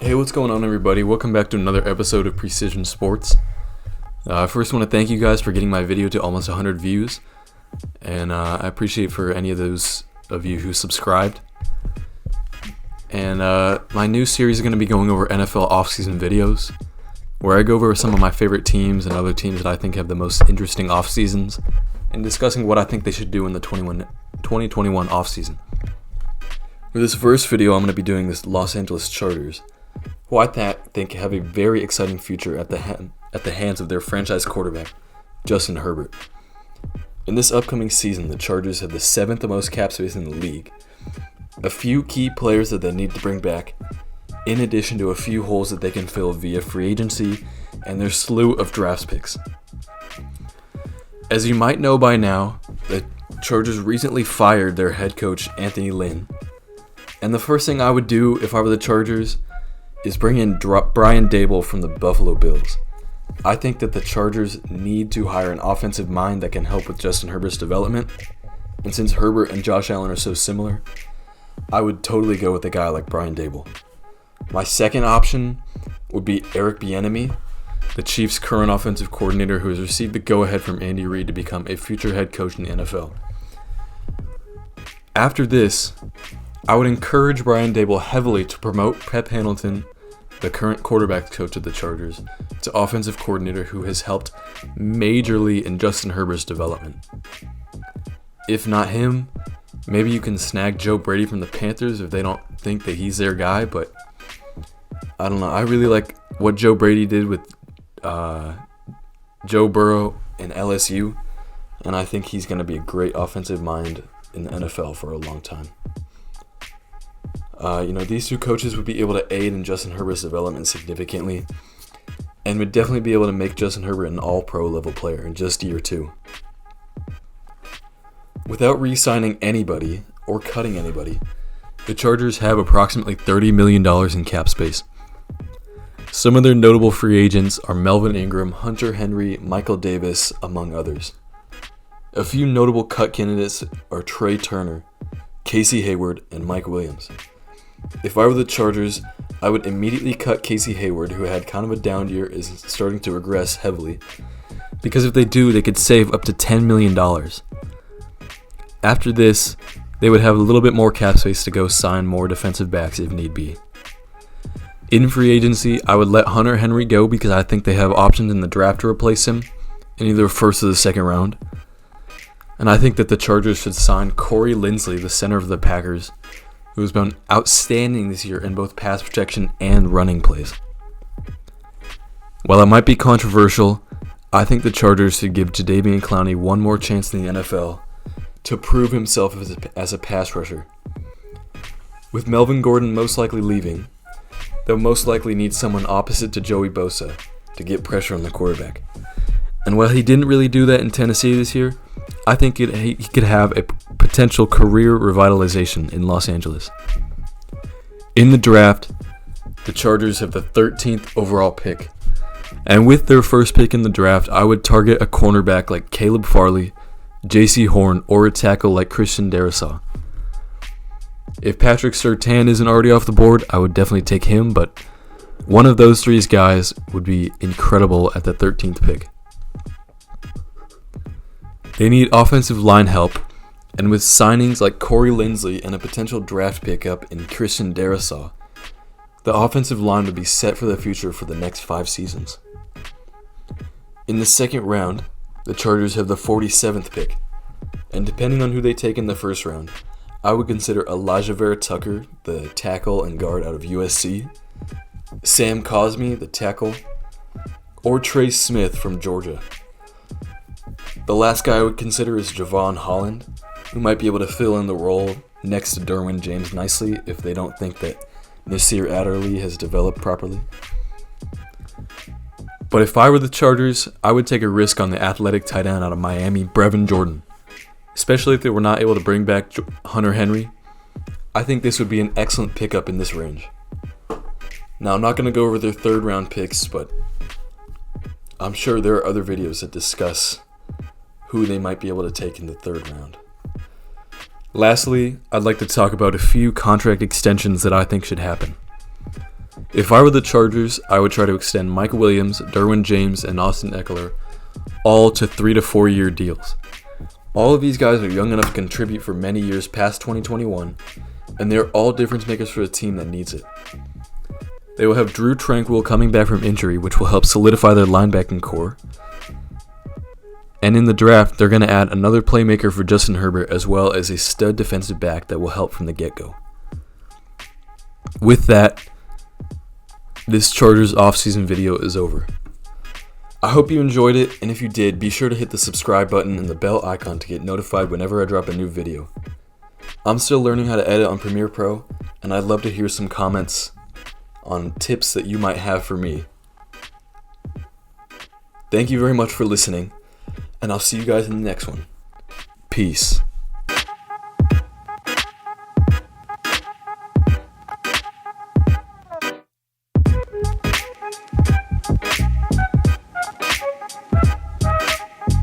Hey, what's going on, everybody? Welcome back to another episode of Precision Sports. I first want to thank you guys for getting my video to almost 100 views, and I appreciate for any of those of you who subscribed. And my new series is going to be going over NFL offseason videos, where I go over some of my favorite teams and other teams that I think have the most interesting offseasons, and discussing what I think they should do in the 2021 offseason. For this first video, I'm going to be doing this Los Angeles Chargers, who I think have a very exciting future at the hands of their franchise quarterback, Justin Herbert. In this upcoming season, the Chargers have the 7th most cap space in the league, a few key players that they need to bring back, in addition to a few holes that they can fill via free agency and their slew of draft picks. As you might know by now, the Chargers recently fired their head coach, Anthony Lynn, and the first thing I would do if I were the Chargers is bring in Brian Daboll from the Buffalo Bills. I think that the Chargers need to hire an offensive mind that can help with Justin Herbert's development, and since Herbert and Josh Allen are so similar, I would totally go with a guy like Brian Daboll. My second option would be Eric Bieniemy, the Chiefs' current offensive coordinator who has received the go-ahead from Andy Reid to become a future head coach in the NFL. After this, I would encourage Brian Daboll heavily to promote Pep Hamilton, the current quarterback coach of the Chargers, to offensive coordinator who has helped majorly in Justin Herbert's development. If not him, maybe you can snag Joe Brady from the Panthers if they don't think that he's their guy, but I don't know. I really like what Joe Brady did with Joe Burrow and LSU, and I think he's going to be a great offensive mind in the NFL for a long time. These two coaches would be able to aid in Justin Herbert's development significantly, and would definitely be able to make Justin Herbert an all-pro level player in just year 2. Without re-signing anybody or cutting anybody, the Chargers have approximately $30 million in cap space. Some of their notable free agents are Melvin Ingram, Hunter Henry, Michael Davis, among others. A few notable cut candidates are Trey Turner, Casey Hayward, and Mike Williams. If I were the Chargers, I would immediately cut Casey Hayward, who had kind of a down year, is starting to regress heavily, because if they do, they could save up to $10 million. After this, they would have a little bit more cap space to go sign more defensive backs if need be. In free agency, I would let Hunter Henry go because I think they have options in the draft to replace him in either first or the second round. And I think that the Chargers should sign Corey Linsley, the center of the Packers, who has been outstanding this year in both pass protection and running plays. While it might be controversial, I think the Chargers should give Jadeveon Clowney one more chance in the NFL to prove himself as a pass rusher. With Melvin Gordon most likely leaving, they'll most likely need someone opposite to Joey Bosa to get pressure on the quarterback. And while he didn't really do that in Tennessee this year, I think he could have a potential career revitalization in Los Angeles. In the draft, the Chargers have the 13th overall pick. And with their first pick in the draft, I would target a cornerback like Caleb Farley, J.C. Horn, or a tackle like Christian Darrisaw. If Patrick Surtain isn't already off the board, I would definitely take him, but one of those 3 guys would be incredible at the 13th pick. They need offensive line help, and with signings like Corey Linsley and a potential draft pickup in Christian Darrisaw, the offensive line would be set for the future for the next 5 seasons. In the second round, the Chargers have the 47th pick, and depending on who they take in the first round, I would consider Elijah Vera Tucker, the tackle and guard out of USC, Sam Cosmi, the tackle, or Trey Smith from Georgia. The last guy I would consider is Javon Holland, who might be able to fill in the role next to Derwin James nicely if they don't think that Nasir Adderley has developed properly. But if I were the Chargers, I would take a risk on the athletic tight end out of Miami, Brevin Jordan. Especially if they were not able to bring back Hunter Henry. I think this would be an excellent pickup in this range. Now, I'm not going to go over their third round picks, but I'm sure there are other videos that discuss who they might be able to take in the third round. Lastly, I'd like to talk about a few contract extensions that I think should happen. If I were the Chargers, I would try to extend Mike Williams, Derwin James, and Austin Eckler all to 3 to 4 year deals. All of these guys are young enough to contribute for many years past 2021, and they're all difference makers for a team that needs it. They will have Drew Tranquil coming back from injury, which will help solidify their linebacking core. And in the draft, they're going to add another playmaker for Justin Herbert as well as a stud defensive back that will help from the get-go. With that, this Chargers offseason video is over. I hope you enjoyed it, and if you did, be sure to hit the subscribe button and the bell icon to get notified whenever I drop a new video. I'm still learning how to edit on Premiere Pro, and I'd love to hear some comments on tips that you might have for me. Thank you very much for listening, and I'll see you guys in the next one. Peace.